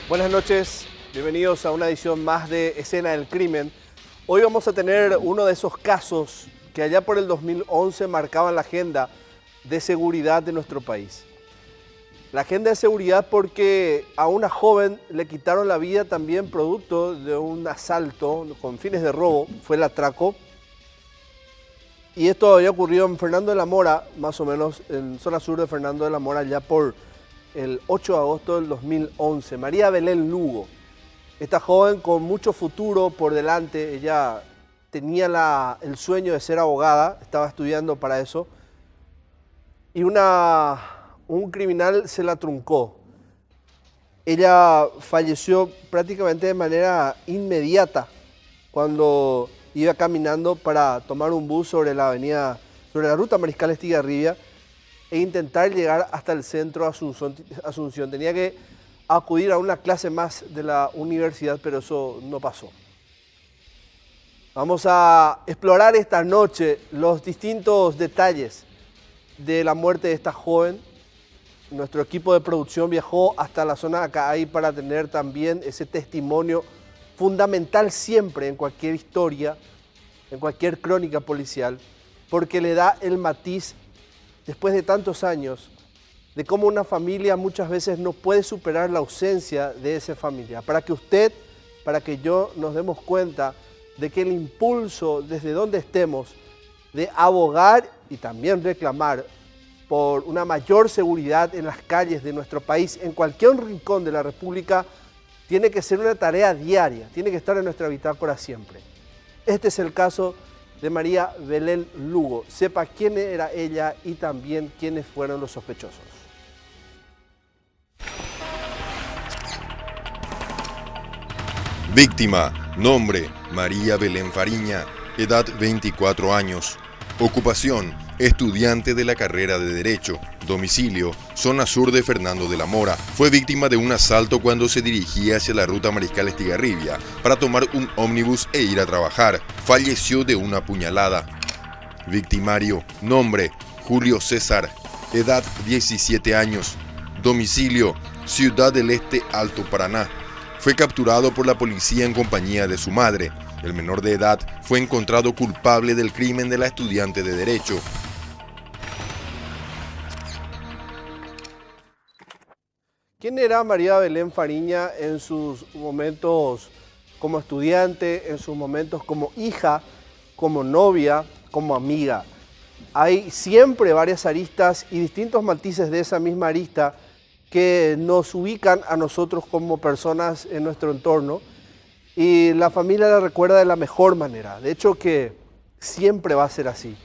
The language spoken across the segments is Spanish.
Buenas noches, bienvenidos a una edición más de Escena del Crimen. Hoy vamos a tener uno de esos casos que allá por el 2011 marcaban la agenda de seguridad de nuestro país. La agenda de seguridad porque a una joven le quitaron la vida también producto de un asalto con fines de robo, fue el atraco. Y esto había ocurrido en Fernando de la Mora, más o menos en zona sur de Fernando de la Mora, ya por el 8 de agosto del 2011. María Belén Lugo, esta joven con mucho futuro por delante, ella tenía el sueño de ser abogada, estaba estudiando para eso, y un criminal se la truncó. Ella falleció prácticamente de manera inmediata cuando iba caminando para tomar un bus sobre la ruta Mariscal Estigarribia e intentar llegar hasta el centro de Asunción. Tenía que acudir a una clase más de la universidad, pero eso no pasó. Vamos a explorar esta noche los distintos detalles de la muerte de esta joven. Nuestro equipo de producción viajó hasta la zona de Acaay para tener también ese testimonio fundamental siempre en cualquier historia, en cualquier crónica policial, porque le da el matiz, después de tantos años, de cómo una familia muchas veces no puede superar la ausencia de esa familia. Para que usted, para que yo nos demos cuenta de que el impulso desde donde estemos de abogar y también reclamar por una mayor seguridad en las calles de nuestro país, en cualquier rincón de la República, tiene que ser una tarea diaria, tiene que estar en nuestra bitácora siempre. Este es el caso de María Belén Lugo. Sepa quién era ella y también quiénes fueron los sospechosos. Víctima, nombre, María Belén Fariña, edad 24 años, ocupación, estudiante de la carrera de Derecho, domicilio, zona sur de Fernando de la Mora. Fue víctima de un asalto cuando se dirigía hacia la ruta Mariscal Estigarribia para tomar un ómnibus e ir a trabajar. Falleció de una puñalada. Victimario, nombre, Julio César, edad 17 años, domicilio, Ciudad del Este, Alto Paraná. Fue capturado por la policía en compañía de su madre. El menor de edad fue encontrado culpable del crimen de la estudiante de Derecho. ¿Quién era María Belén Fariña en sus momentos como estudiante, en sus momentos como hija, como novia, como amiga? Hay siempre varias aristas y distintos matices de esa misma arista que nos ubican a nosotros como personas en nuestro entorno, y la familia la recuerda de la mejor manera. De hecho que siempre va a ser así.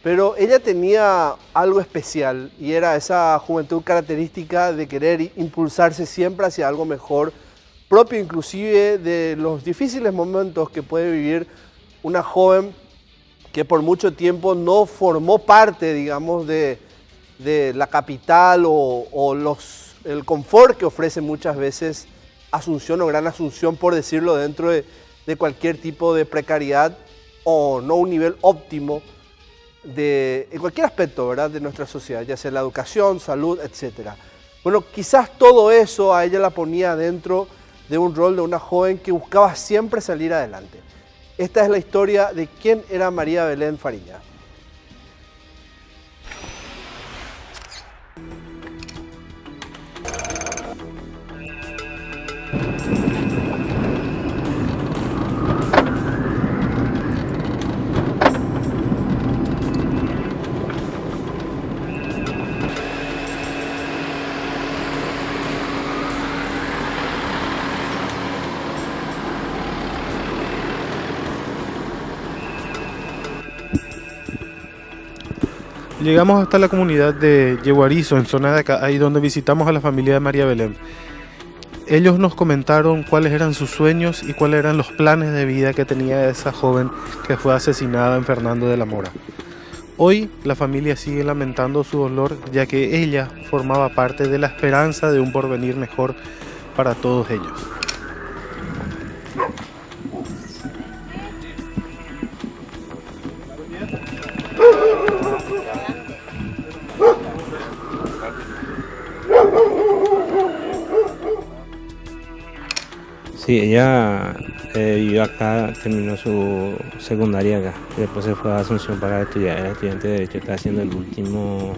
Pero ella tenía algo especial y era esa juventud característica de querer impulsarse siempre hacia algo mejor, propio inclusive de los difíciles momentos que puede vivir una joven que por mucho tiempo no formó parte, digamos, de la capital o el confort que ofrece muchas veces Asunción o Gran Asunción, por decirlo, dentro de cualquier tipo de precariedad o no un nivel óptimo en cualquier aspecto, ¿verdad?, de nuestra sociedad, ya sea la educación, salud, etc. Bueno, quizás todo eso a ella la ponía dentro de un rol de una joven que buscaba siempre salir adelante. Esta es la historia de quién era María Belén Fariña. Llegamos hasta la comunidad de Yeguarizo, en zona de acá, ahí donde visitamos a la familia de María Belén. Ellos nos comentaron cuáles eran sus sueños y cuáles eran los planes de vida que tenía esa joven que fue asesinada en Fernando de la Mora. Hoy la familia sigue lamentando su dolor, ya que ella formaba parte de la esperanza de un porvenir mejor para todos ellos. Sí, ella vivió acá, terminó su secundaria acá. Después se fue a Asunción para estudiar. Era estudiante de Derecho, está haciendo el último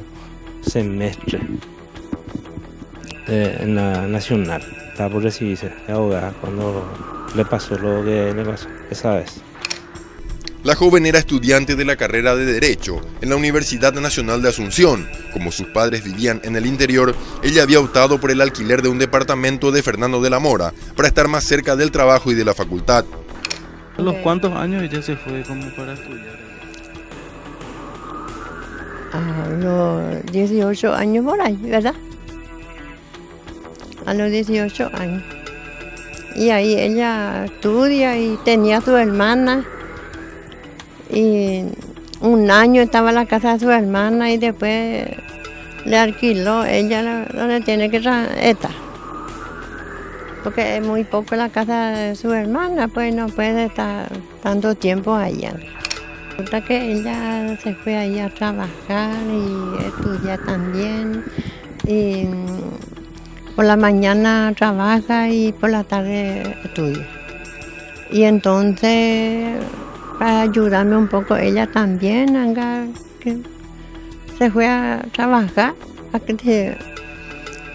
semestre en la Nacional. Estaba por recibirse de abogada cuando le pasó lo que le pasó esa vez. La joven era estudiante de la carrera de Derecho en la Universidad Nacional de Asunción. Como sus padres vivían en el interior, ella había optado por el alquiler de un departamento de Fernando de la Mora para estar más cerca del trabajo y de la facultad. ¿A los cuántos años ella se fue como para estudiar? A los 18 años por ahí, ¿verdad? A los 18 años. Y ahí ella estudia y tenía a su hermana. Y un año estaba en la casa de su hermana y después le alquiló ella donde tiene que estar. Porque es muy poco la casa de su hermana, pues no puede estar tanto tiempo allá. Resulta que ella se fue ahí a trabajar y estudiar también. Y por la mañana trabaja y por la tarde estudia. Y entonces, para ayudarme un poco ella también, que se fue a trabajar,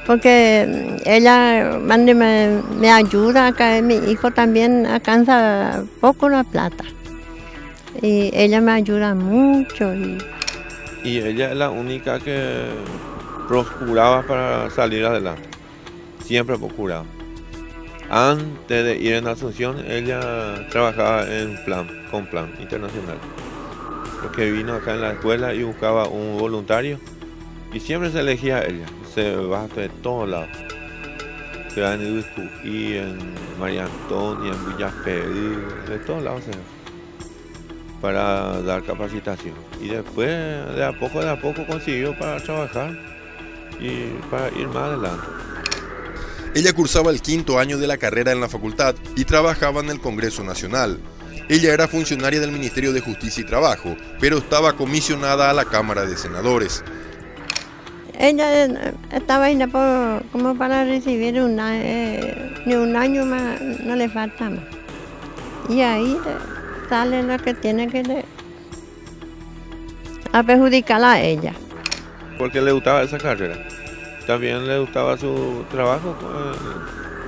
porque ella me ayuda, acá mi hijo también alcanza poco la plata, y ella me ayuda mucho. Y ella es la única que procuraba para salir adelante, siempre procuraba. Antes de ir en Asunción, ella trabajaba con Plan Internacional, porque vino acá en la escuela y buscaba un voluntario y siempre se elegía a ella. Se va de todos lados, se va en Utuí, en María Antonia, en Villa Perú, de todos lados se va, para dar capacitación. Y después, de a poco consiguió para trabajar y para ir más adelante. Ella cursaba el 5º año de la carrera en la facultad y trabajaba en el Congreso Nacional. Ella era funcionaria del Ministerio de Justicia y Trabajo, pero estaba comisionada a la Cámara de Senadores. Ella estaba ahí como para recibir ni un año más, no le falta más. Y ahí sale lo que tiene que a perjudicarla a ella. Porque le gustaba esa carrera. También le gustaba su trabajo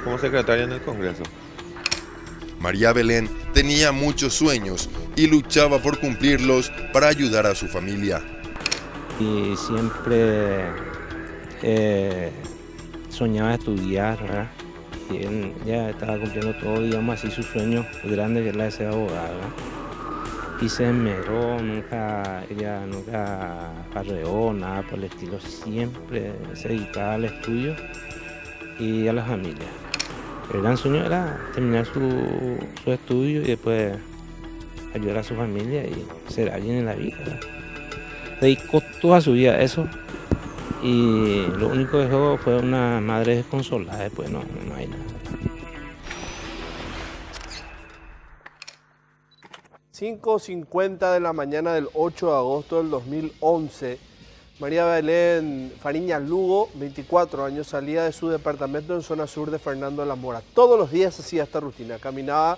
como secretaria en el Congreso. María Belén tenía muchos sueños y luchaba por cumplirlos para ayudar a su familia. Y siempre soñaba estudiar, ¿verdad? Y él ya estaba cumpliendo todo, digamos así, su sueño grande, que es la de ser abogada, ¿verdad? Y se esmeró, ella nunca arreó, nada por el estilo, siempre se dedicaba al estudio y a la familia. El gran sueño era terminar su estudio y después ayudar a su familia y ser alguien en la vida, ¿verdad? Dedicó toda su vida a eso y lo único que dejó fue una madre desconsolada, después no hay nada. 5:50 de la mañana del 8 de agosto del 2011, María Belén Fariña Lugo, 24 años, salía de su departamento en zona sur de Fernando de la Mora. Todos los días hacía esta rutina, caminaba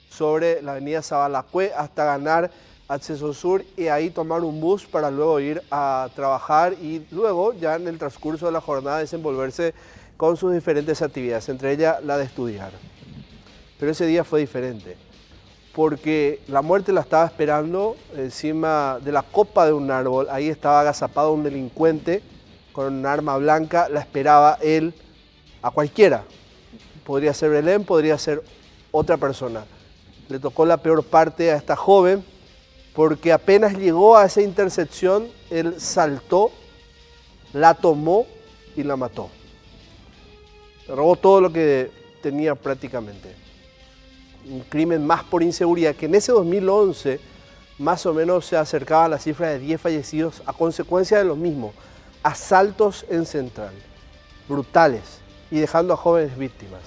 sobre la avenida Zabalacue hasta ganar Acceso Sur y ahí tomar un bus para luego ir a trabajar y luego ya en el transcurso de la jornada desenvolverse con sus diferentes actividades, entre ellas la de estudiar. Pero ese día fue diferente, porque la muerte la estaba esperando encima de la copa de un árbol. Ahí estaba agazapado un delincuente con un arma blanca, la esperaba él, a cualquiera. Podría ser Belén, podría ser otra persona. Le tocó la peor parte a esta joven, porque apenas llegó a esa intersección, él saltó, la tomó y la mató. Le robó todo lo que tenía prácticamente. Un crimen más por inseguridad, que en ese 2011 más o menos se acercaba a la cifra de 10 fallecidos a consecuencia de lo mismo, asaltos en Central, brutales y dejando a jóvenes víctimas.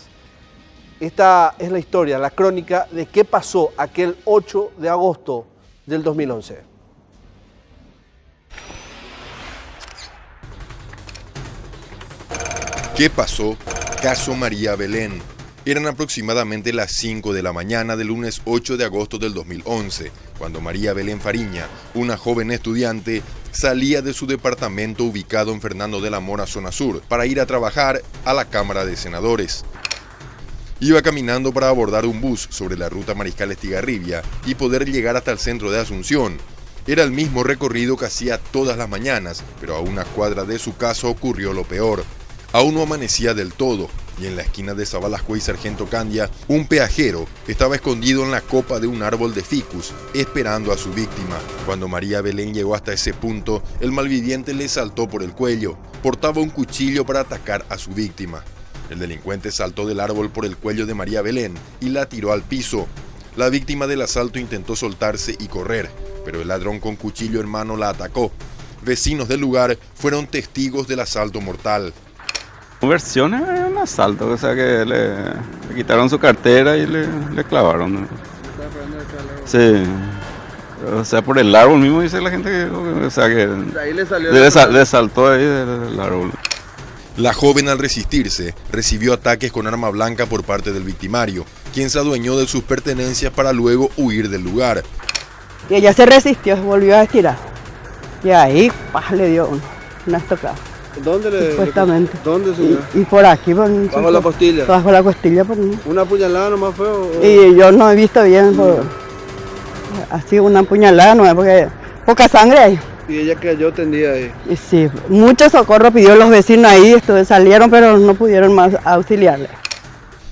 Esta es la historia, la crónica de qué pasó aquel 8 de agosto del 2011. ¿Qué pasó? Caso María Belén. Eran aproximadamente las 5 de la mañana del lunes 8 de agosto del 2011, cuando María Belén Fariña, una joven estudiante, salía de su departamento ubicado en Fernando de la Mora, zona sur, para ir a trabajar a la Cámara de Senadores. Iba caminando para abordar un bus sobre la ruta Mariscal Estigarribia y poder llegar hasta el centro de Asunción. Era el mismo recorrido que hacía todas las mañanas, pero a una cuadra de su casa ocurrió lo peor. Aún no amanecía del todo, y en la esquina de Zabalascue y Sargento Candia, un peajero estaba escondido en la copa de un árbol de ficus, esperando a su víctima. Cuando María Belén llegó hasta ese punto, el malviviente le saltó por el cuello. Portaba un cuchillo para atacar a su víctima. El delincuente saltó del árbol por el cuello de María Belén y la tiró al piso. La víctima del asalto intentó soltarse y correr, pero el ladrón con cuchillo en mano la atacó. Vecinos del lugar fueron testigos del asalto mortal. Versión es un asalto, o sea que le quitaron su cartera y le clavaron. Sí, o sea, por el árbol mismo dice la gente que, o sea que Ahí le salió le saltó ahí del árbol. La joven, al resistirse, recibió ataques con arma blanca por parte del victimario, quien se adueñó de sus pertenencias para luego huir del lugar. Y ella se resistió, volvió a estirar. Y ahí, le dio una estocada. ¿Dónde Supuestamente. ¿Dónde, señor? Y por aquí. ¿Bajo la costilla? Bajo la costilla. Por mí. ¿Una puñalada nomás fue? Y yo no he visto bien. Así una puñalada, no es porque poca sangre hay. Y ella cayó tendida ahí. Y sí, mucho socorro pidió los vecinos ahí, salieron pero no pudieron más auxiliarle.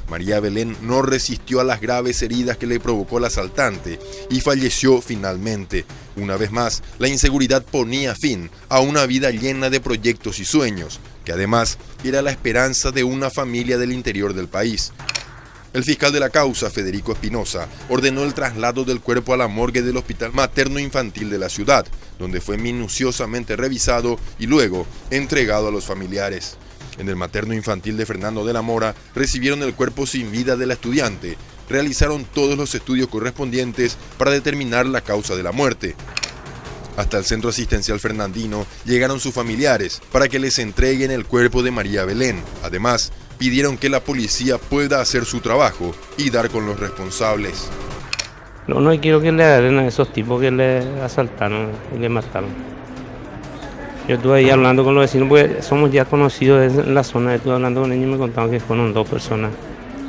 María Belén no resistió a las graves heridas que le provocó el asaltante y falleció finalmente. Una vez más, la inseguridad ponía fin a una vida llena de proyectos y sueños, que además era la esperanza de una familia del interior del país. El fiscal de la causa, Federico Espinosa, ordenó el traslado del cuerpo a la morgue del Hospital Materno Infantil de la ciudad, donde fue minuciosamente revisado y luego entregado a los familiares. En el Materno Infantil de Fernando de la Mora recibieron el cuerpo sin vida de la estudiante, realizaron todos los estudios correspondientes para determinar la causa de la muerte. Hasta el Centro Asistencial Fernandino llegaron sus familiares para que les entreguen el cuerpo de María Belén. Además, pidieron que la policía pueda hacer su trabajo y dar con los responsables. No quiero que le hagan a esos tipos que le asaltaron y le mataron. Yo estuve ahí hablando con los vecinos porque somos ya conocidos en la zona. Estuve hablando con ellos y me contaron que fueron 2 personas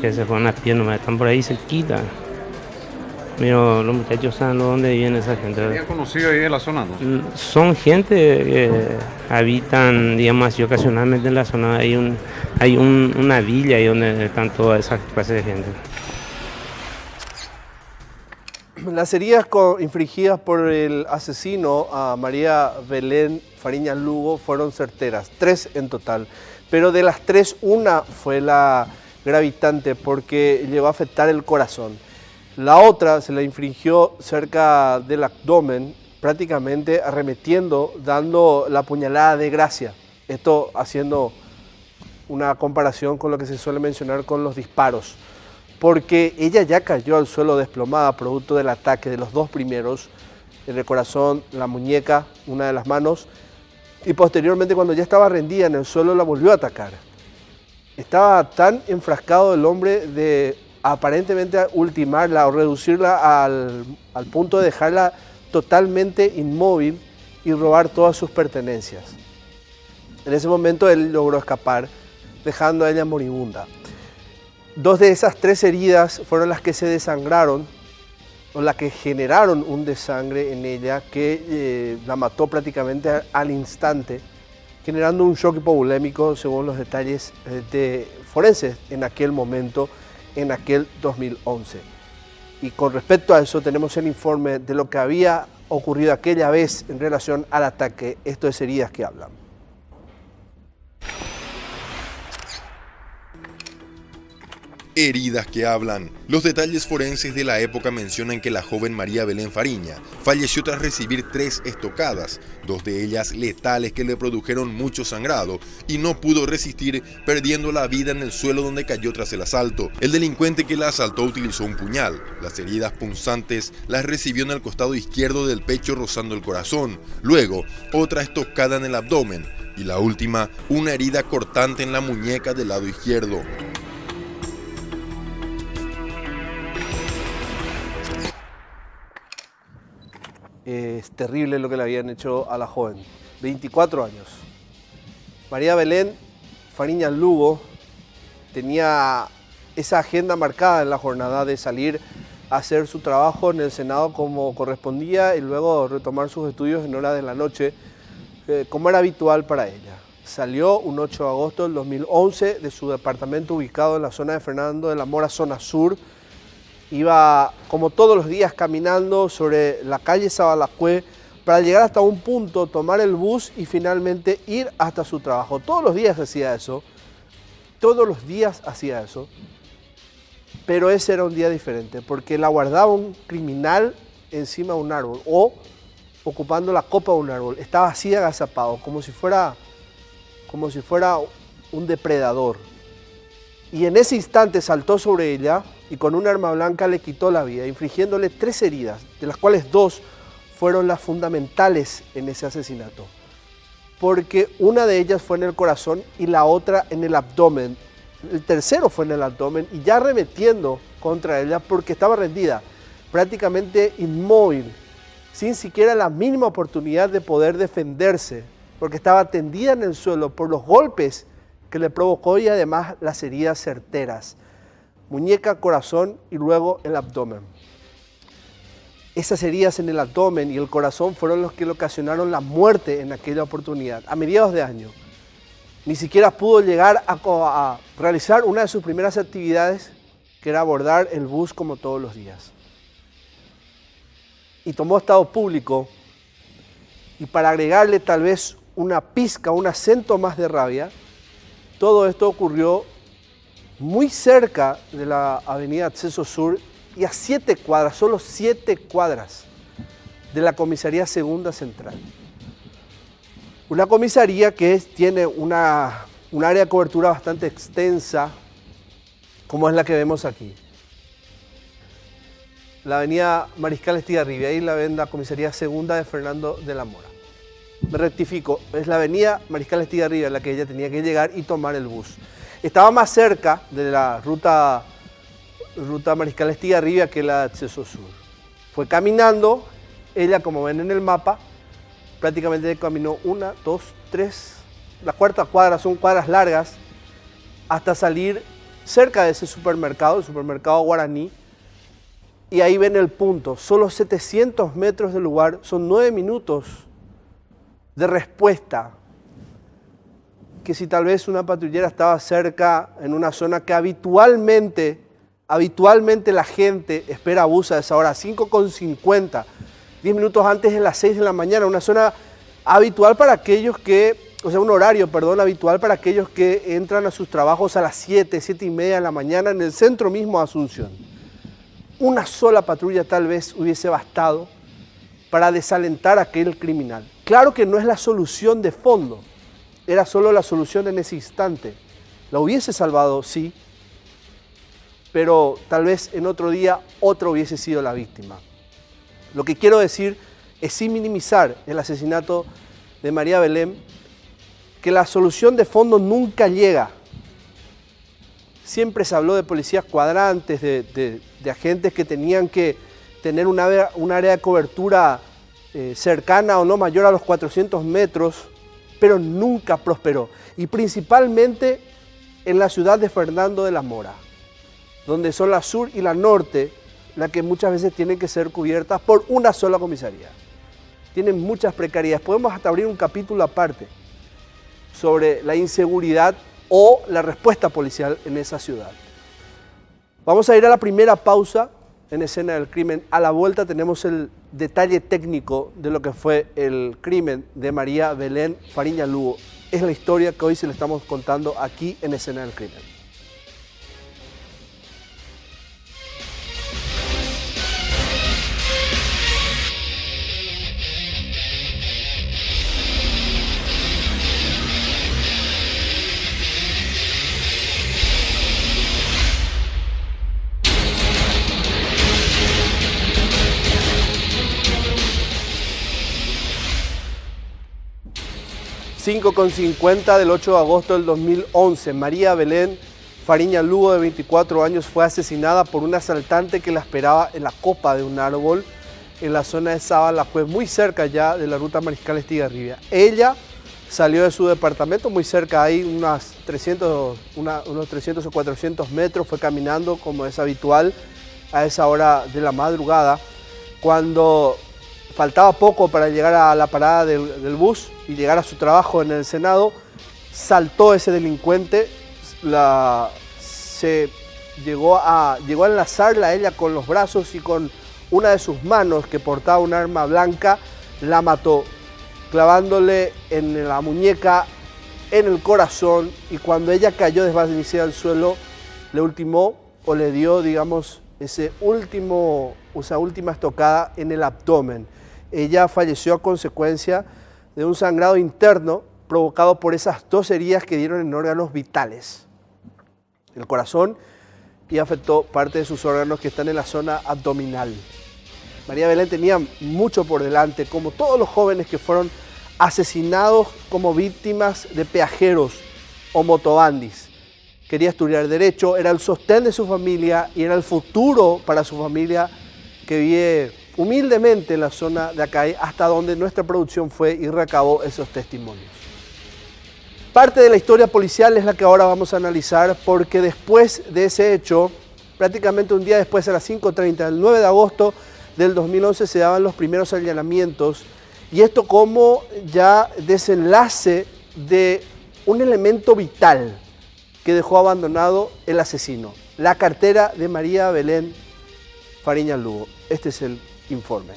que se fueron a pie, nomás están por ahí cerquita. Pero los muchachos saben dónde viven esa gente. ¿Habían conocido ahí en la zona, no? Son gente que habitan, digamos así, ocasionalmente en la zona. Hay una villa ahí donde están todas esas clases de gente. Las heridas infligidas por el asesino a María Belén Fariña Lugo fueron certeras, 3 en total. Pero de las 3, una fue la gravitante porque llegó a afectar el corazón. La otra se la infligió cerca del abdomen, prácticamente arremetiendo, dando la puñalada de gracia. Esto haciendo una comparación con lo que se suele mencionar con los disparos. Porque ella ya cayó al suelo desplomada producto del ataque de los 2 primeros, en el corazón, la muñeca, una de las manos, y posteriormente cuando ya estaba rendida en el suelo la volvió a atacar. Estaba tan enfrascado el hombre de aparentemente ultimarla o reducirla al punto de dejarla totalmente inmóvil y robar todas sus pertenencias. En ese momento él logró escapar, dejando a ella moribunda. 2 de esas 3 heridas fueron las que se desangraron, o las que generaron un desangre en ella que la mató prácticamente al instante, generando un shock hipovolémico según los detalles de forenses en aquel momento, en aquel 2011. Y con respecto a eso tenemos el informe de lo que había ocurrido aquella vez en relación al ataque, esto es heridas que hablan. Heridas que hablan. Los detalles forenses de la época mencionan que la joven María Belén Fariña falleció tras recibir 3 estocadas, 2 de ellas letales que le produjeron mucho sangrado y no pudo resistir, perdiendo la vida en el suelo donde cayó tras el asalto. El delincuente que la asaltó utilizó un puñal. Las heridas punzantes las recibió en el costado izquierdo del pecho rozando el corazón. Luego, otra estocada en el abdomen. Y la última, una herida cortante en la muñeca del lado izquierdo. Es terrible lo que le habían hecho a la joven. 24 años. María Belén Fariña Lugo tenía esa agenda marcada en la jornada de salir a hacer su trabajo en el Senado como correspondía y luego retomar sus estudios en horas de la noche, como era habitual para ella. Salió un 8 de agosto del 2011 de su departamento ubicado en la zona de Fernando de la Mora, zona sur. Iba, como todos los días, caminando sobre la calle Sabalacue para llegar hasta un punto, tomar el bus y finalmente ir hasta su trabajo. Todos los días hacía eso, pero ese era un día diferente, porque la guardaba un criminal encima de un árbol o ocupando la copa de un árbol. Estaba así agazapado, como si fuera un depredador. Y en ese instante saltó sobre ella y con un arma blanca le quitó la vida, infligiéndole 3 heridas, de las cuales 2 fueron las fundamentales en ese asesinato. Porque una de ellas fue en el corazón y la otra en el abdomen. El tercero fue en el abdomen y ya arremetiendo contra ella porque estaba rendida, prácticamente inmóvil, sin siquiera la mínima oportunidad de poder defenderse, porque estaba tendida en el suelo por los golpes que le provocó y además las heridas certeras. Muñeca, corazón y luego el abdomen. Esas heridas en el abdomen y el corazón fueron los que le ocasionaron la muerte en aquella oportunidad, a mediados de año. Ni siquiera pudo llegar a realizar una de sus primeras actividades, que era abordar el bus como todos los días. Y tomó estado público, y para agregarle tal vez una pizca, un acento más de rabia, todo esto ocurrió muy cerca de la avenida Acceso Sur y a 7 cuadras, solo 7 cuadras de la comisaría segunda central. Una comisaría que tiene un área de cobertura bastante extensa, como es la que vemos aquí. La avenida Mariscal Estigarribia, ahí la ven la comisaría segunda de Fernando de la Mora. Me rectifico, es la avenida Mariscal Estigarribia la que ella tenía que llegar y tomar el bus. Estaba más cerca de la ruta Mariscal Estigarribia que la de Acceso Sur. Fue caminando, ella como ven en el mapa, prácticamente caminó 1, 2, 3, la cuarta cuadra, son cuadras largas, hasta salir cerca de ese supermercado, el supermercado Guaraní, y ahí ven el punto, solo 700 metros del lugar, son 9 minutos de respuesta, que si tal vez una patrullera estaba cerca en una zona que habitualmente la gente espera abusa a esa hora, 5:50, 10 minutos antes de las 6 de la mañana, una zona habitual para aquellos un horario habitual para aquellos que entran a sus trabajos a las 7, 7:30 de la mañana en el centro mismo de Asunción. Una sola patrulla tal vez hubiese bastado para desalentar a aquel criminal. Claro que no es la solución de fondo, era solo la solución en ese instante. La hubiese salvado, sí, pero tal vez en otro día otro hubiese sido la víctima. Lo que quiero decir es, sin minimizar el asesinato de María Belén, que la solución de fondo nunca llega. Siempre se habló de policías cuadrantes, de agentes que tenían que tener un área de cobertura cercana o no mayor a los 400 metros, pero nunca prosperó. Y principalmente en la ciudad de Fernando de la Mora, donde son la sur y la norte, las que muchas veces tienen que ser cubiertas por una sola comisaría. Tienen muchas precariedades. Podemos hasta abrir un capítulo aparte sobre la inseguridad o la respuesta policial en esa ciudad. Vamos a ir a la primera pausa en Escena del Crimen. A la vuelta tenemos el detalle técnico de lo que fue el crimen de María Belén Fariña Lugo. Es la historia que hoy se le estamos contando aquí en Escena del Crimen. Con 50 del 8 de agosto del 2011, María Belén Fariña Lugo, de 24 años, fue asesinada por un asaltante que la esperaba en la copa de un árbol en la zona de Sabalajuez, muy cerca ya de la ruta Mariscal Estigarribia. Ella salió de su departamento muy cerca, ahí unos 300 o 400 metros, fue caminando como es habitual a esa hora de la madrugada, cuando faltaba poco para llegar a la parada del bus y llegar a su trabajo en el Senado. Saltó ese delincuente, llegó a enlazarla a ella con los brazos y con una de sus manos, que portaba un arma blanca, la mató, clavándole en la muñeca, en el corazón, y cuando ella cayó desvanecida al suelo, le ultimó o le dio, digamos, esa última estocada en el abdomen. Ella falleció a consecuencia de un sangrado interno provocado por esas 2 heridas que dieron en órganos vitales, el corazón, y afectó parte de sus órganos que están en la zona abdominal. María Belén tenía mucho por delante, como todos los jóvenes que fueron asesinados como víctimas de peajeros o motobandis. Quería estudiar Derecho, era el sostén de su familia y era el futuro para su familia, que vive humildemente en la zona de Acay, hasta donde nuestra producción fue y recabó esos testimonios. Parte de la historia policial es la que ahora vamos a analizar, porque después de ese hecho, prácticamente un día después, a las 5:30 del 9 de agosto del 2011, se daban los primeros allanamientos, y esto como ya desenlace de un elemento vital que dejó abandonado el asesino, la cartera de María Belén Fariña Lugo. Este es el informe.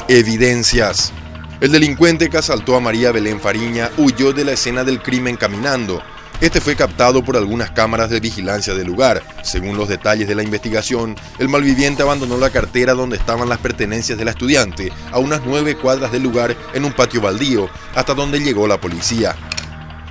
Evidencias. El delincuente que asaltó a María Belén Fariña huyó de la escena del crimen caminando. Este fue captado por algunas cámaras de vigilancia del lugar. Según los detalles de la investigación, el malviviente abandonó la cartera donde estaban las pertenencias de la estudiante a unas 9 cuadras del lugar, en un patio baldío, hasta donde llegó la policía.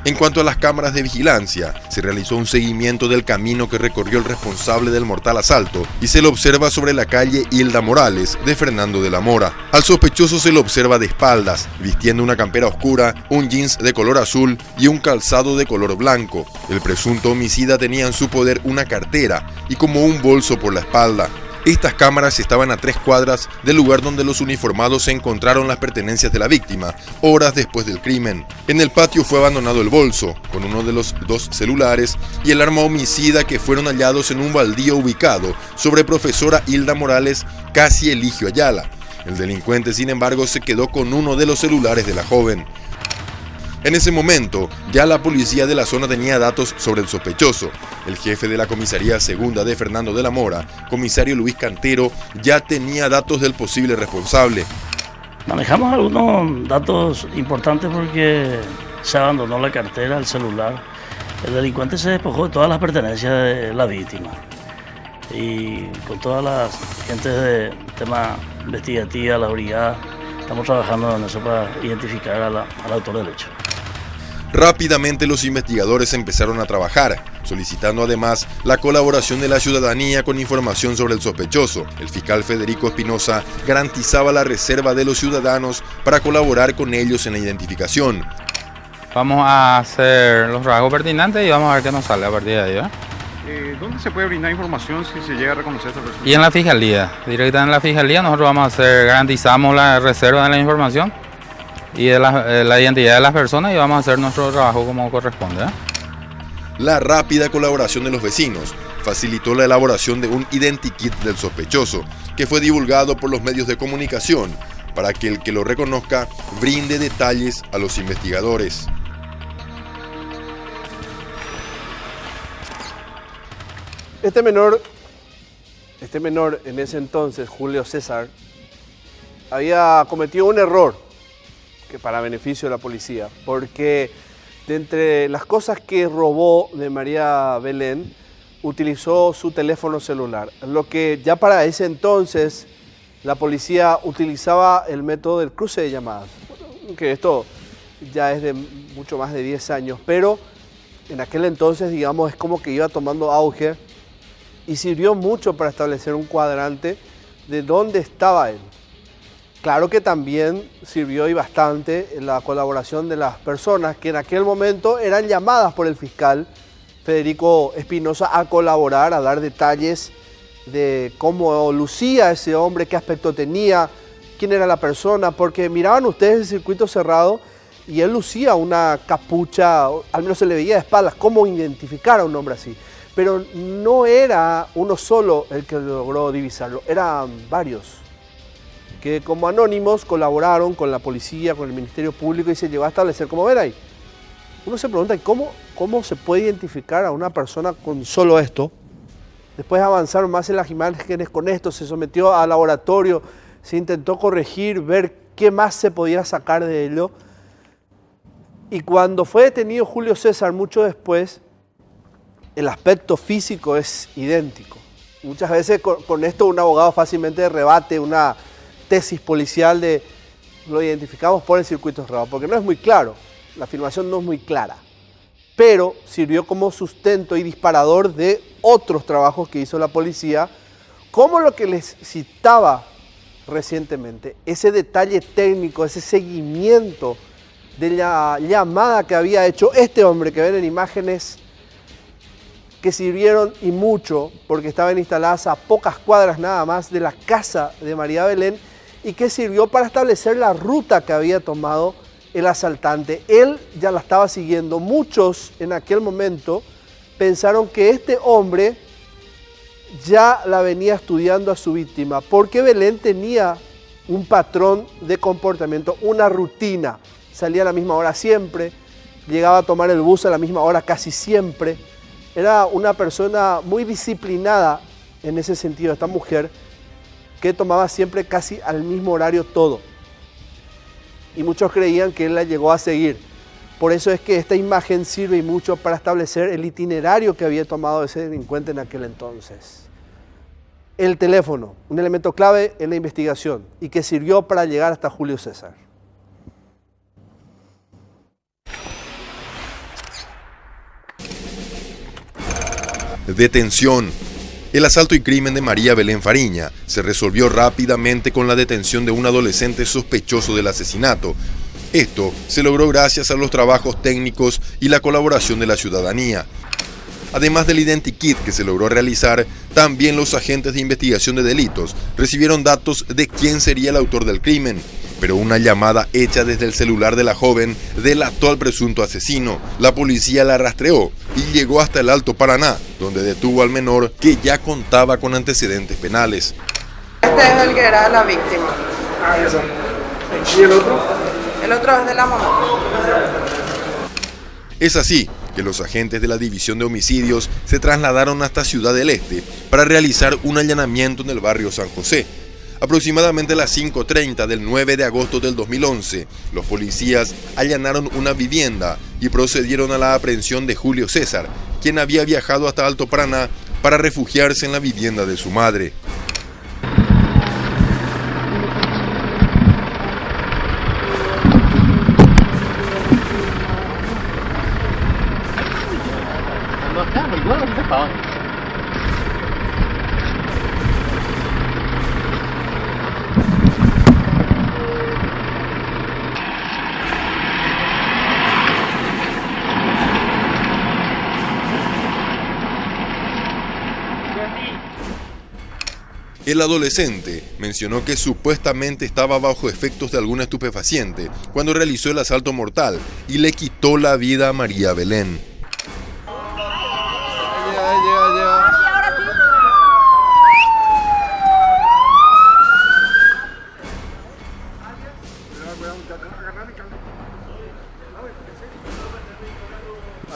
En cuanto a las cámaras de vigilancia, se realizó un seguimiento del camino que recorrió el responsable del mortal asalto y se lo observa sobre la calle Hilda Morales de Fernando de la Mora. Al sospechoso se lo observa de espaldas, vistiendo una campera oscura, un jeans de color azul y un calzado de color blanco. El presunto homicida tenía en su poder una cartera y como un bolso por la espalda. Estas cámaras estaban a 3 cuadras del lugar donde los uniformados se encontraron las pertenencias de la víctima, horas después del crimen. En el patio fue abandonado el bolso, con uno de los 2 celulares y el arma homicida, que fueron hallados en un baldío ubicado sobre Profesora Hilda Morales, casi Eligio Ayala. El delincuente, sin embargo, se quedó con uno de los celulares de la joven. En ese momento, ya la policía de la zona tenía datos sobre el sospechoso. El jefe de la comisaría segunda de Fernando de la Mora, comisario Luis Cantero, ya tenía datos del posible responsable. Manejamos algunos datos importantes porque se abandonó la cartera, el celular. El delincuente se despojó de todas las pertenencias de la víctima. Y con todas las gentes de tema investigativa, la brigada, estamos trabajando en eso para identificar al autor del hecho. Rápidamente los investigadores empezaron a trabajar, solicitando además la colaboración de la ciudadanía con información sobre el sospechoso. El fiscal Federico Espinosa garantizaba la reserva de los ciudadanos para colaborar con ellos en la identificación. Vamos a hacer los rasgos pertinentes y vamos a ver qué nos sale a partir de ahí, ¿Dónde se puede brindar información si se llega a reconocer a esta persona? Y en la fiscalía, directamente en la fiscalía nosotros vamos a hacer, garantizamos la reserva de la información y de la identidad de las personas, y vamos a hacer nuestro trabajo como corresponde. La rápida colaboración de los vecinos facilitó la elaboración de un identikit del sospechoso, que fue divulgado por los medios de comunicación para que el que lo reconozca brinde detalles a los investigadores. Este menor en ese entonces, Julio César, había cometido un error que para beneficio de la policía, porque de entre las cosas que robó de María Belén, utilizó su teléfono celular, lo que ya para ese entonces la policía utilizaba el método del cruce de llamadas, que esto ya es de mucho más de 10 años, pero en aquel entonces, digamos, es como que iba tomando auge y sirvió mucho para establecer un cuadrante de dónde estaba él. Claro que también sirvió y bastante la colaboración de las personas que en aquel momento eran llamadas por el fiscal Federico Espinosa a colaborar, a dar detalles de cómo lucía ese hombre, qué aspecto tenía, quién era la persona, porque miraban ustedes el circuito cerrado y él lucía una capucha, al menos se le veía de espaldas, cómo identificar a un hombre así. Pero no era uno solo el que logró divisarlo, eran varios que como anónimos colaboraron con la policía, con el Ministerio Público y se llegó a establecer, como ven ahí. Uno se pregunta, ¿cómo se puede identificar a una persona con solo esto? Después avanzaron más en las imágenes con esto, se sometió al laboratorio, se intentó corregir, ver qué más se podía sacar de ello. Y cuando fue detenido Julio César, mucho después, el aspecto físico es idéntico. Muchas veces con esto un abogado fácilmente rebate una tesis policial de lo identificamos por el circuito cerrado, porque no es muy claro, la afirmación no es muy clara, pero sirvió como sustento y disparador de otros trabajos que hizo la policía, como lo que les citaba recientemente, ese detalle técnico, ese seguimiento de la llamada que había hecho este hombre que ven en imágenes, que sirvieron y mucho porque estaban instaladas a pocas cuadras nada más de la casa de María Belén y que sirvió para establecer la ruta que había tomado el asaltante. Él ya la estaba siguiendo. Muchos en aquel momento pensaron que este hombre ya la venía estudiando a su víctima porque Belén tenía un patrón de comportamiento, una rutina. Salía a la misma hora siempre, llegaba a tomar el bus a la misma hora casi siempre. Era una persona muy disciplinada en ese sentido, esta mujer, que tomaba siempre casi al mismo horario todo. Y muchos creían que él la llegó a seguir. Por eso es que esta imagen sirve y mucho para establecer el itinerario que había tomado ese delincuente en aquel entonces. El teléfono, un elemento clave en la investigación y que sirvió para llegar hasta Julio César. Detención. El asalto y crimen de María Belén Fariña se resolvió rápidamente con la detención de un adolescente sospechoso del asesinato. Esto se logró gracias a los trabajos técnicos y la colaboración de la ciudadanía. Además del identikit que se logró realizar, también los agentes de investigación de delitos recibieron datos de quién sería el autor del crimen. Pero una llamada hecha desde el celular de la joven delató al presunto asesino. La policía la rastreó y llegó hasta el Alto Paraná, donde detuvo al menor que ya contaba con antecedentes penales. Este es el que era la víctima. Ah, eso. ¿Y el otro? El otro es de la mamá. Es así que los agentes de la División de Homicidios se trasladaron hasta Ciudad del Este para realizar un allanamiento en el barrio San José. Aproximadamente a las 5:30 del 9 de agosto del 2011, los policías allanaron una vivienda y procedieron a la aprehensión de Julio César, quien había viajado hasta Alto Paraná para refugiarse en la vivienda de su madre. El adolescente mencionó que supuestamente estaba bajo efectos de algún estupefaciente cuando realizó el asalto mortal y le quitó la vida a María Belén.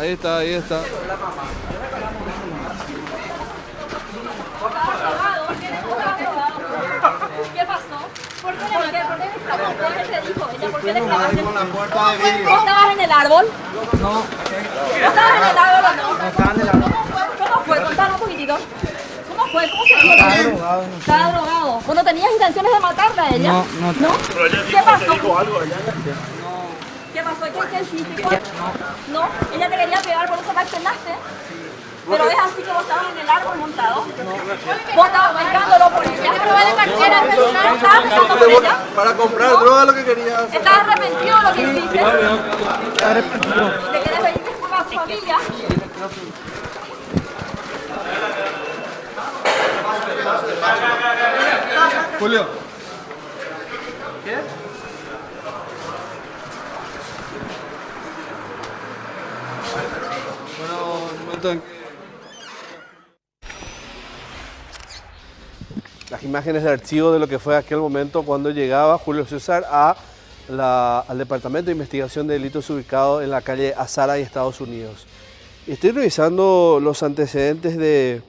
Ahí está, ahí está. ¿Qué pasó? ¿Por qué te dijo ella? ¿Por qué le clavaste? ¿Vos estabas en el árbol? No. ¿Vos estabas en el árbol o no? No estaba en el árbol. ¿Cómo fue? Contanos un poquitito. ¿Cómo fue? ¿Cómo se dio? Estaba drogado. Estaba drogado. ¿Vos no tenías intenciones de matarla a ella? No. ¿Qué pasó? ¿Qué pasó? ¿Qué hiciste? No. ¿Ella te quería pegar, por eso la accionaste? Pero es así que vos estabas en el árbol montado. Vos estabas pescándolo por ella. ¿No estabas pescando por ella? Para comprar droga lo que quería hacer. ¿Estás arrepentido de lo que hiciste? ¿Te querés pedir disculpas a tu familia? Julio. ¿Qué? Bueno, un momento en que... Las imágenes de archivo de lo que fue aquel momento cuando llegaba Julio César al Departamento de Investigación de Delitos ubicado en la calle Azara y Estados Unidos. Estoy revisando los antecedentes de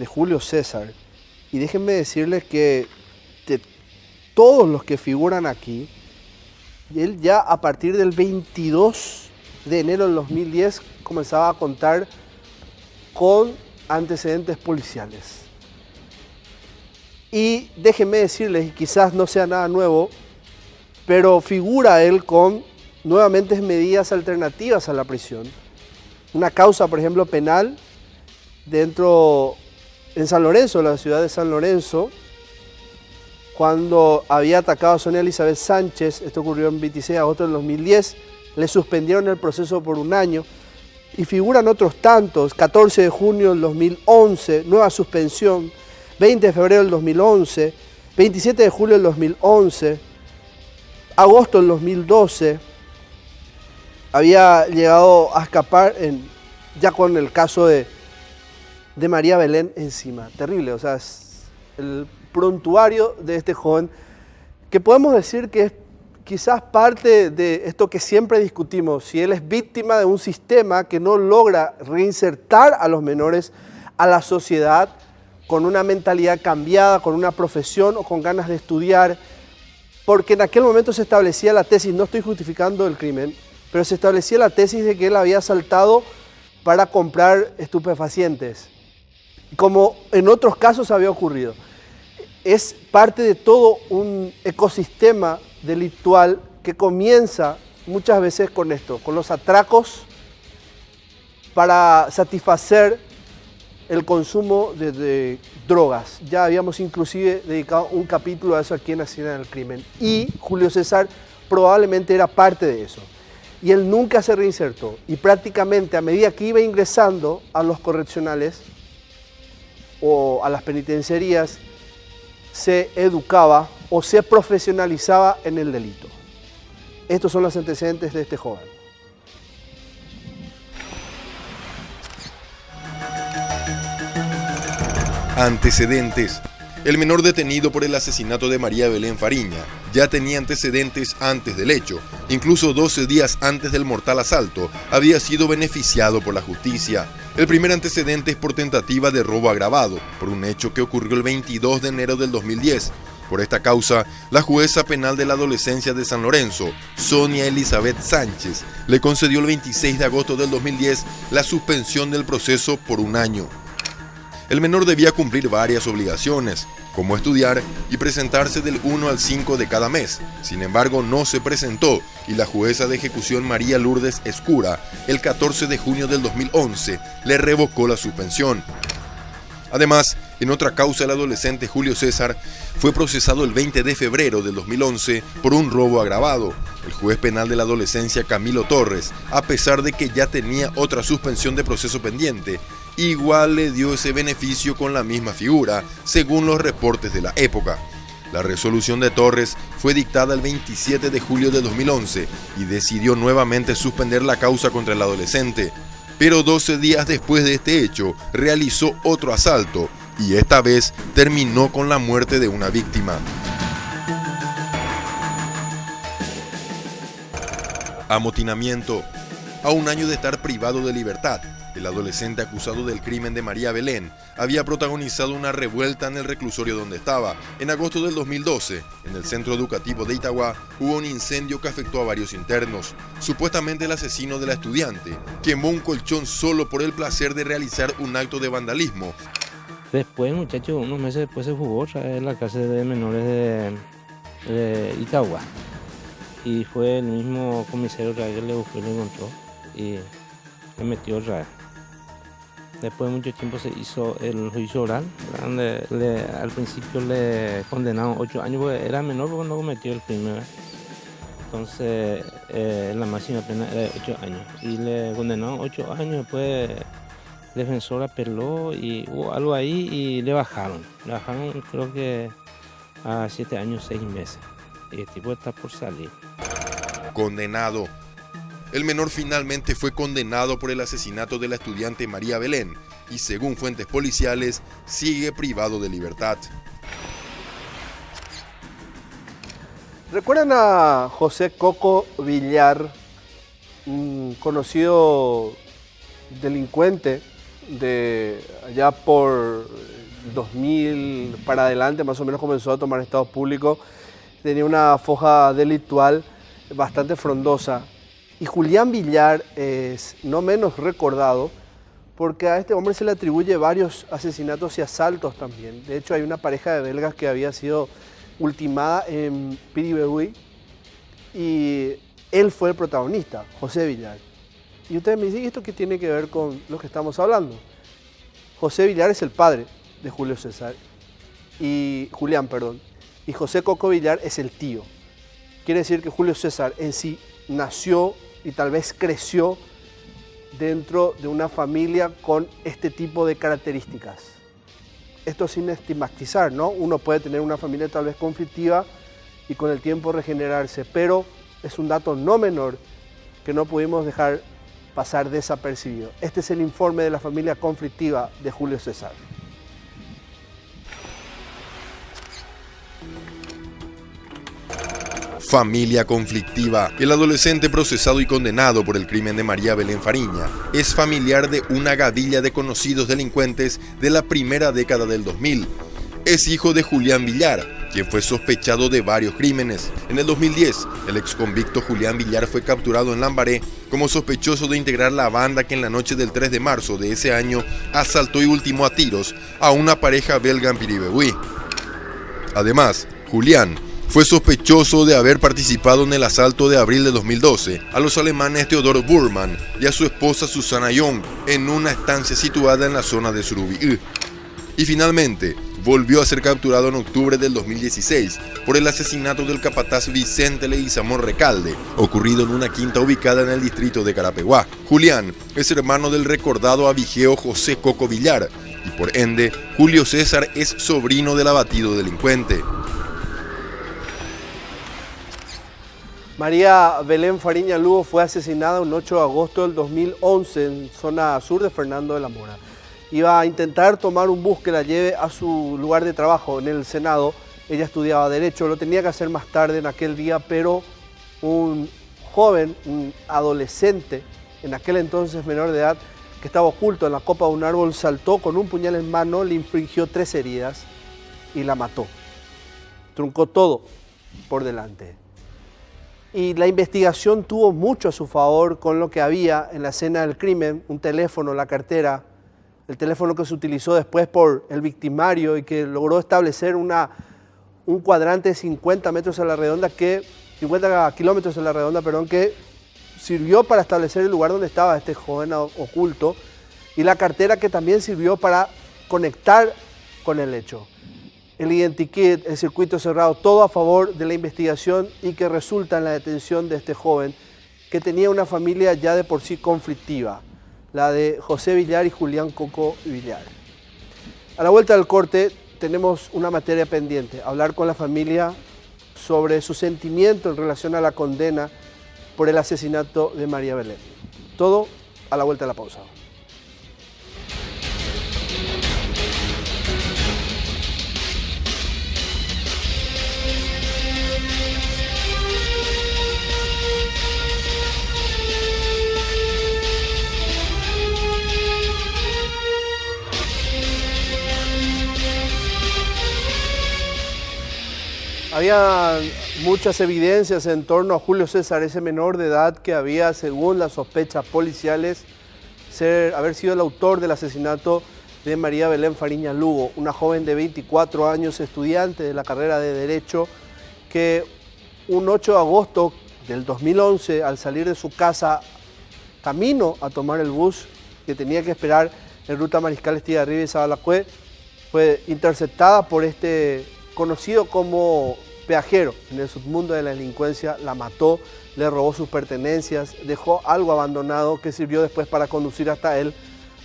Julio César y déjenme decirles que de todos los que figuran aquí, él ya a partir del 22 de enero del 2010 comenzaba a contar con antecedentes policiales. Y déjenme decirles, y quizás no sea nada nuevo, pero figura él con nuevamente medidas alternativas a la prisión. Una causa, por ejemplo, penal en San Lorenzo, la ciudad de San Lorenzo, cuando había atacado a Sonia Elizabeth Sánchez, esto ocurrió en 26 de agosto del 2010, le suspendieron el proceso por 1 año. Y figuran otros tantos, 14 de junio del 2011, nueva suspensión, 20 de febrero del 2011, 27 de julio del 2011, agosto del 2012, había llegado a escapar ya con el caso de María Belén encima. Terrible, o sea, es el prontuario de este joven, que podemos decir que es quizás parte de esto que siempre discutimos, si él es víctima de un sistema que no logra reinsertar a los menores a la sociedad, con una mentalidad cambiada, con una profesión o con ganas de estudiar, porque en aquel momento se establecía la tesis, no estoy justificando el crimen, pero se establecía la tesis de que él había asaltado para comprar estupefacientes, como en otros casos había ocurrido. Es parte de todo un ecosistema delictual que comienza muchas veces con esto, con los atracos para satisfacer el consumo de drogas. Ya habíamos inclusive dedicado un capítulo a eso aquí en La Escena del Crimen. Y Julio César probablemente era parte de eso. Y él nunca se reinsertó. Y prácticamente a medida que iba ingresando a los correccionales o a las penitenciarías, se educaba o se profesionalizaba en el delito. Estos son los antecedentes de este joven. Antecedentes. El menor detenido por el asesinato de María Belén Fariña ya tenía antecedentes antes del hecho. Incluso 12 días antes del mortal asalto había sido beneficiado por la justicia. El primer antecedente es por tentativa de robo agravado, por un hecho que ocurrió el 22 de enero del 2010. Por esta causa, la jueza penal de la adolescencia de San Lorenzo, Sonia Elizabeth Sánchez, le concedió el 26 de agosto del 2010 la suspensión del proceso por 1 año. El menor debía cumplir varias obligaciones, como estudiar y presentarse del 1 al 5 de cada mes. Sin embargo, no se presentó y la jueza de ejecución María Lourdes Escura, el 14 de junio del 2011, le revocó la suspensión. Además, en otra causa, el adolescente Julio César fue procesado el 20 de febrero del 2011 por un robo agravado. El juez penal de la adolescencia Camilo Torres, a pesar de que ya tenía otra suspensión de proceso pendiente, igual le dio ese beneficio con la misma figura, según los reportes de la época. La resolución de Torres fue dictada el 27 de julio de 2011 y decidió nuevamente suspender la causa contra el adolescente. Pero 12 días después de este hecho, realizó otro asalto y esta vez terminó con la muerte de una víctima. Amotinamiento. A 1 año de estar privado de libertad, el adolescente acusado del crimen de María Belén había protagonizado una revuelta en el reclusorio donde estaba. En agosto del 2012, en el centro educativo de Itagua, hubo un incendio que afectó a varios internos. Supuestamente el asesino de la estudiante quemó un colchón solo por el placer de realizar un acto de vandalismo. Después, muchacho, unos meses después se fugó otra vez en la cárcel de menores de Itagua. Y fue el mismo comisario otra vez que le buscó y lo encontró y le metió otra vez. Después de mucho tiempo se hizo el juicio oral, donde al principio le condenaron 8 años, porque era menor porque no cometió el crimen, ¿verdad? Entonces la máxima pena era de 8 años y le condenaron 8 años, después defensor apeló y hubo algo ahí y le bajaron. Le bajaron creo que a 7 años, 6 meses. Y el tipo está por salir. Condenado. El menor finalmente fue condenado por el asesinato de la estudiante María Belén y, según fuentes policiales, sigue privado de libertad. ¿Recuerdan a José Coco Villar, un conocido delincuente de allá por 2000 para adelante, más o menos comenzó a tomar estado público? Tenía una foja delictual bastante frondosa. Y Julián Villar es no menos recordado porque a este hombre se le atribuye varios asesinatos y asaltos también. De hecho, hay una pareja de belgas que había sido ultimada en Piribebuy y él fue el protagonista, José Villar. Y ustedes me dicen, ¿y esto qué tiene que ver con lo que estamos hablando? José Villar es el padre de Julio César, y Julián, perdón, y José Coco Villar es el tío. Quiere decir que Julio César en sí nació y tal vez creció dentro de una familia con este tipo de características. Esto sin estigmatizar, ¿no? Uno puede tener una familia tal vez conflictiva y con el tiempo regenerarse, pero es un dato no menor que no pudimos dejar pasar desapercibido. Este es el informe de la familia conflictiva de Julio César. Familia conflictiva. El adolescente procesado y condenado por el crimen de María Belén Fariña es familiar de una gavilla de conocidos delincuentes de la primera década del 2000. Es hijo de Julián Villar, quien fue sospechado de varios crímenes. En el 2010, el exconvicto Julián Villar fue capturado en Lambaré como sospechoso de integrar la banda que en la noche del 3 de marzo de ese año asaltó y ultimó a tiros a una pareja belga en Piribebuy. Además, Julián fue sospechoso de haber participado en el asalto de abril de 2012 a los alemanes Theodor Burman y a su esposa Susana Young en una estancia situada en la zona de Surubi. Y finalmente, volvió a ser capturado en octubre del 2016 por el asesinato del capataz Vicente Leguizamón Recalde, ocurrido en una quinta ubicada en el distrito de Carapeguá. Julián es hermano del recordado abigeo José Coco Villar y por ende, Julio César es sobrino del abatido delincuente. María Belén Fariña Lugo fue asesinada un 8 de agosto del 2011 en zona sur de Fernando de la Mora. Iba a intentar tomar un bus que la lleve a su lugar de trabajo en el Senado. Ella estudiaba Derecho, lo tenía que hacer más tarde en aquel día, pero un joven, un adolescente, en aquel entonces menor de edad, que estaba oculto en la copa de un árbol, saltó con un puñal en mano, le infligió 3 heridas y la mató. Truncó todo por delante. Y la investigación tuvo mucho a su favor con lo que había en la escena del crimen, un teléfono, la cartera, el teléfono que se utilizó después por el victimario y que logró establecer un cuadrante de 50 kilómetros a la redonda, que sirvió para establecer el lugar donde estaba este joven oculto, y la cartera que también sirvió para conectar con el hecho. El identikit, el circuito cerrado, todo a favor de la investigación y que resulta en la detención de este joven que tenía una familia ya de por sí conflictiva, la de José Villar y Julián Coco Villar. A la vuelta del corte tenemos una materia pendiente, hablar con la familia sobre su sentimiento en relación a la condena por el asesinato de María Belén. Todo a la vuelta de la pausa. Había muchas evidencias en torno a Julio César, ese menor de edad que había, según las sospechas policiales, haber sido el autor del asesinato de María Belén Fariña Lugo, una joven de 24 años, estudiante de la carrera de Derecho, que un 8 de agosto del 2011, al salir de su casa, camino a tomar el bus que tenía que esperar en ruta Mariscal Estigarribia y Sabalacué, fue interceptada por este conocido como peajero en el submundo de la delincuencia, la mató, le robó sus pertenencias, dejó algo abandonado que sirvió después para conducir hasta él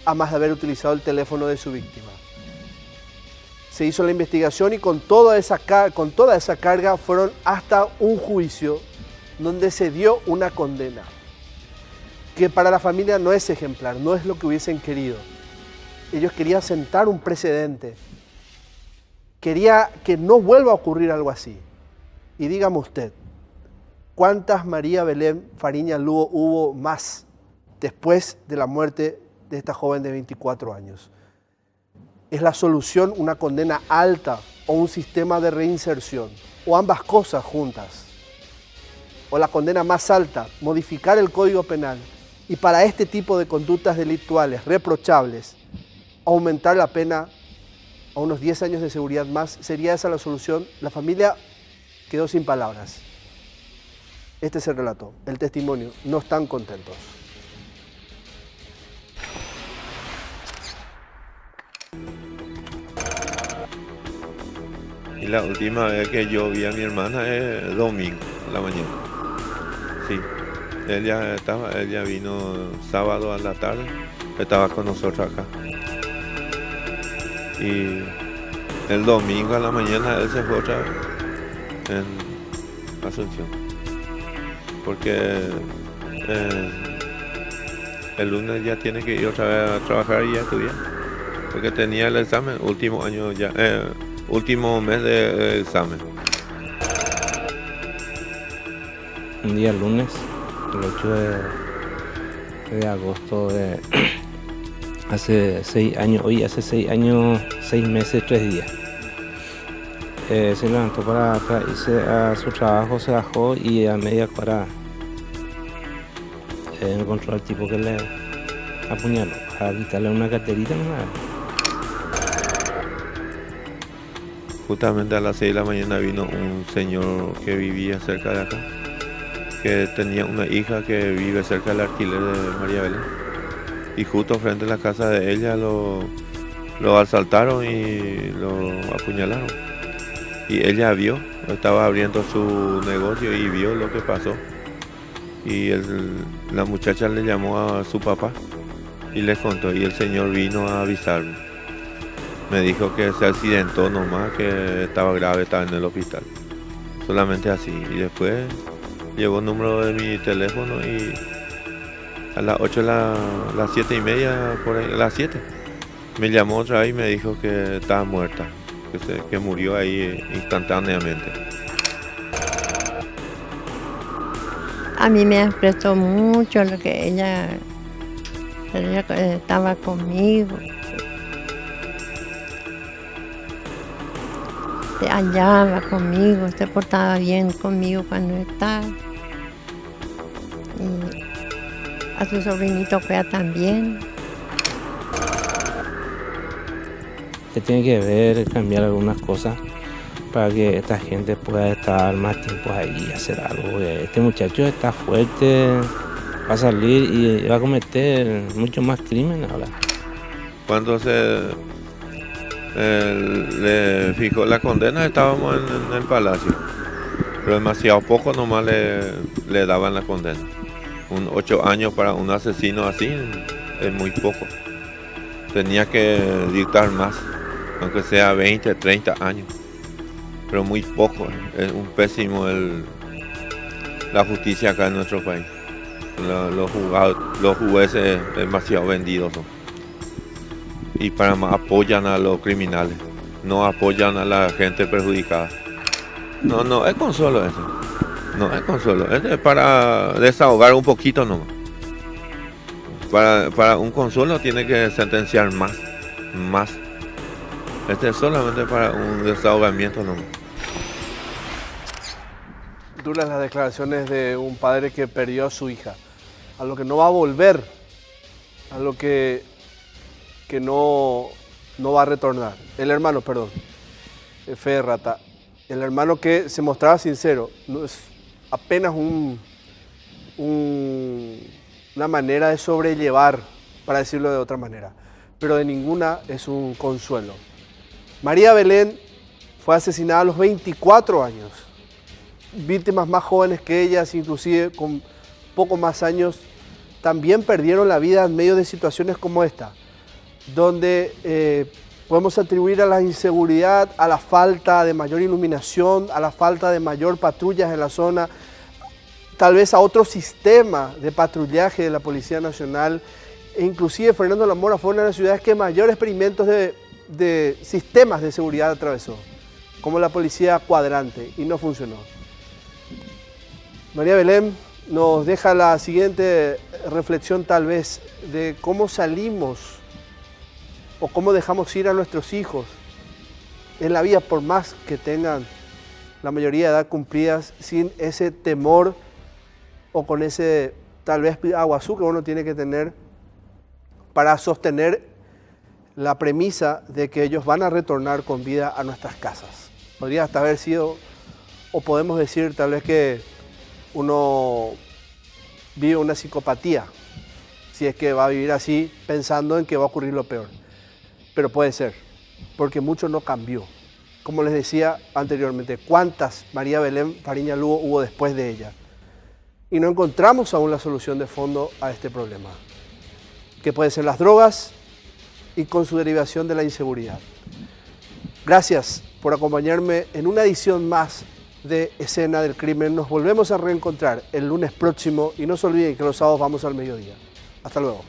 a más de haber utilizado el teléfono de su víctima. Se hizo la investigación y con toda esa carga fueron hasta un juicio donde se dio una condena, que para la familia no es ejemplar, no es lo que hubiesen querido. Ellos querían sentar un precedente, quería que no vuelva a ocurrir algo así. Y dígame usted, ¿cuántas María Belén Fariña Lugo hubo más después de la muerte de esta joven de 24 años? ¿Es la solución una condena alta o un sistema de reinserción? ¿O ambas cosas juntas? ¿O la condena más alta, modificar el Código Penal y para este tipo de conductas delictuales reprochables, aumentar la pena a unos 10 años de seguridad más? ¿Sería esa la solución? La familia quedó sin palabras. Este es el relato, el testimonio. No están contentos. Y la última vez que yo vi a mi hermana es domingo, a la mañana. Sí, ella vino sábado a la tarde, estaba con nosotros acá. Y el domingo a la mañana él se fue otra vez en Asunción. Porque el lunes ya tiene que ir otra vez a trabajar y a estudiar. Porque tenía el examen, último año ya. Último mes de examen. Un día lunes, el 8 de agosto de hace 6 años, hoy hace 6 años, 6 meses, 3 días. Se levantó para irse a su trabajo, se bajó y a media cuadra encontró al tipo que le apuñaló para quitarle una carterita nomás. Justamente a las 6 de la mañana vino un señor que vivía cerca de acá, que tenía una hija que vive cerca del alquiler de María Belén. Y justo frente a la casa de ella lo asaltaron y lo apuñalaron. Y ella vio, estaba abriendo su negocio y vio lo que pasó. Y la muchacha le llamó a su papá y le contó, y el señor vino a avisarme. Me dijo que se accidentó nomás, que estaba grave, estaba en el hospital. Solamente así. Y después llegó el número de mi teléfono y a las 8, las 7 y media, por ahí, a las 7, me llamó otra vez y me dijo que estaba muerta, que murió ahí instantáneamente. A mí me expresó mucho lo que ella estaba conmigo. Se hallaba conmigo, se portaba bien conmigo cuando estaba. Y a su sobrinito Fea también. Se tiene que ver, cambiar algunas cosas para que esta gente pueda estar más tiempo ahí y hacer algo. Este muchacho está fuerte, va a salir y va a cometer mucho más crimen ahora. Cuando le fijó la condena, estábamos en el palacio, pero demasiado poco nomás le daban la condena. 8 años para un asesino así es muy poco. Tenía que dictar más, aunque sea 20, 30 años, pero muy poco. Es un pésimo la justicia acá en nuestro país. Los jueces demasiado vendidos son. Y para más apoyan a los criminales, no apoyan a la gente perjudicada. No es consuelo eso. No es consuelo. Es para desahogar un poquito nomás. Para un consuelo tiene que sentenciar más. Este es solamente para un desahogamiento nomás. Duras las declaraciones de un padre que perdió a su hija, a lo que no va a volver, a lo que no va a retornar. El hermano, perdón, Fe Rata, el hermano que se mostraba sincero, no es apenas una manera de sobrellevar, para decirlo de otra manera, pero de ninguna es un consuelo. María Belén fue asesinada a los 24 años. Víctimas más jóvenes que ellas, inclusive con poco más años, también perdieron la vida en medio de situaciones como esta. donde podemos atribuir a la inseguridad, a la falta de mayor iluminación, a la falta de mayor patrullas en la zona, tal vez a otro sistema de patrullaje de la Policía Nacional, e inclusive Fernando de la Mora fue una de las ciudades que mayor experimentos de sistemas de seguridad atravesó, como la policía cuadrante, y no funcionó. María Belén nos deja la siguiente reflexión tal vez de cómo salimos o cómo dejamos ir a nuestros hijos en la vida, por más que tengan la mayoría de edad cumplidas, sin ese temor o con ese tal vez aguazú que uno tiene que tener para sostener la premisa de que ellos van a retornar con vida a nuestras casas. Podría hasta haber sido, o podemos decir tal vez que uno vive una psicopatía, si es que va a vivir así pensando en que va a ocurrir lo peor. Pero puede ser, porque mucho no cambió. Como les decía anteriormente, ¿cuántas María Belén Fariña Lugo hubo después de ella? Y no encontramos aún la solución de fondo a este problema, que puede ser las drogas y con su derivación de la inseguridad. Gracias por acompañarme en una edición más de Escena del Crimen. Nos volvemos a reencontrar el lunes próximo y no se olviden que los sábados vamos al mediodía. Hasta luego.